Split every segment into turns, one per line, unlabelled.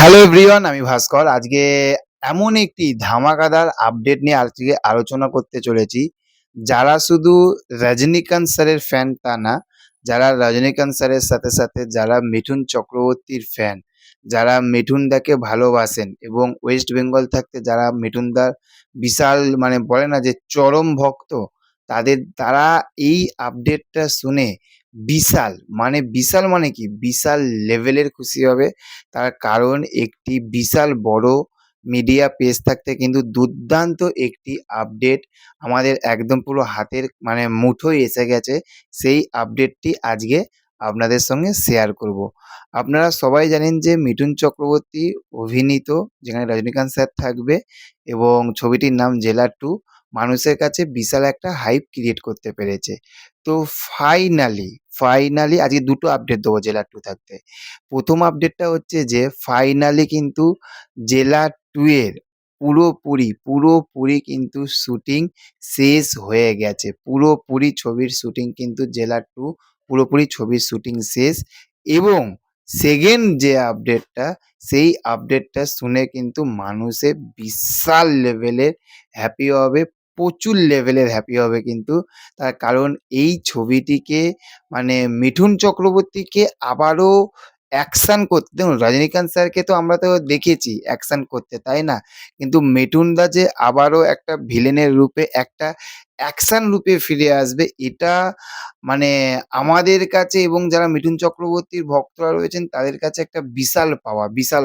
Hello everyone, আমি ভাস্কর। আজকে এমন একটি ধামাকাদার আপডেট নিয়ে আজকে আলোচনা করতে চলেছি। যারা শুধু রজনীকান্ত স্যারের ফ্যান তা না, যারা রজনীকান্ত স্যারের সাথে সাথে যারা মিঠুন চক্রবর্তীর ফ্যান, যারা মিঠুনদাকে ভালোবাসেন এবং ওয়েস্ট বেঙ্গল থাকতে যারা মিঠুনদার বিশাল বলে না যে চরম ভক্ত, তারা এই আপডেটটা শুনে বিশাল কি বিশাল লেভেলের খুশি হবে। তার কারণ একটি বিশাল বড় মিডিয়া পেজ থাকতে কিন্তু দুর্দান্ত একটি আপডেট আমাদের একদম পুরো হাতের মুঠোয় এসে গেছে। সেই আপডেটটি আজকে আপনাদের সঙ্গে শেয়ার করব। আপনারা সবাই জানেন যে মিঠুন চক্রবর্তী অভিনীত, যেখানে রজনীকান্ত স্যার থাকবে এবং ছবিটির নাম জেলার 2 মানুষের কাছে বিশাল একটা হাইপ ক্রিয়েট করতে পেরেছে। তো ফাইনালি আজকে দুটো আপডেট দেবো জেলার 2 থাকতে। প্রথম আপডেটটা হচ্ছে যে ফাইনালি কিন্তু জেলা 2 এর পুরোপুরি কিন্তু শুটিং শেষ হয়ে গেছে। পুরোপুরি ছবির শুটিং কিন্তু জেলা 2 পুরোপুরি ছবির শুটিং শেষ। এবং সেকেন্ড যে আপডেটটা, সেই আপডেটটা শুনে কিন্তু মানুষে বিশাল লেভেলের হ্যাপি হবে, প্রচুর লেভেলের হ্যাপি হবে কিন্তু। তার কারণ এই ছবিটিকে মিঠুন চক্রবর্তীকে আবারও অ্যাকশন করতে, দেখুন রজনীকান্ত স্যারকে তো আমরা তো দেখেছি অ্যাকশন করতে, তাই না? কিন্তু মিঠুনদা যে আবারও একটা ভিলেনের রূপে, একটা অ্যাকশন রূপে ফিরে আসবে, এটা মানে আমাদের কাছে এবং যারা মিঠুন চক্রবর্তীর ভক্তরা রয়েছেন তাদের কাছে একটা বিশাল পাওয়া বিশাল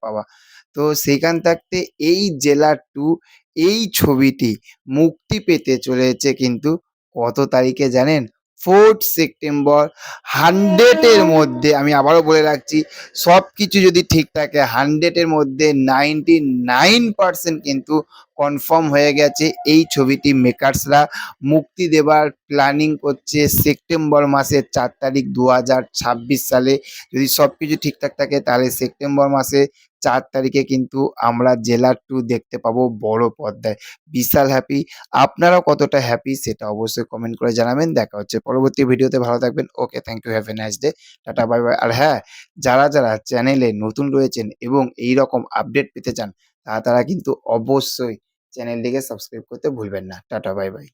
পাওয়া। তো সেইখান থাকতে এই জেলার 2 এই ছবিটি মুক্তি পেতে চলেছে কিন্তু কত তারিখে জানেন? 4th September. 100 এর মধ্যে, আমি আবারও বলে রাখছি, সবকিছু যদি ঠিক থাকে 100 এর মধ্যে 99% কিন্তু কনফার্ম হয়ে গেছে এই ছবিটি মেকার্সরা মুক্তি দেবার প্ল্যানিং করছে সেপ্টেম্বর মাসের 4 তারিখ 2026 সালে। যদি সবকিছু ঠিকঠাক থাকে তাহলে সেপ্টেম্বর মাসে 4 তারিখে কিন্তু আমরা জেলার 2 দেখতে পাবো বড় পর্দায়। বিশাল হ্যাপি। আপনারাও কতটা হ্যাপি সেটা অবশ্যই কমেন্ট করে জানাবেন। দেখা হচ্ছে পরবর্তী ভিডিওতে। ভালো থাকবেন। Okay, thank you, have a nice day. Tata, bye bye. আর হ্যাঁ, যারা চ্যানেলে নতুন রয়েছেন এবং এই রকম আপডেট পেতে চান তারা কিন্তু অবশ্যই চ্যানেলটিকে সাবস্ক্রাইব করতে ভুলবেন না। Tata, bye by.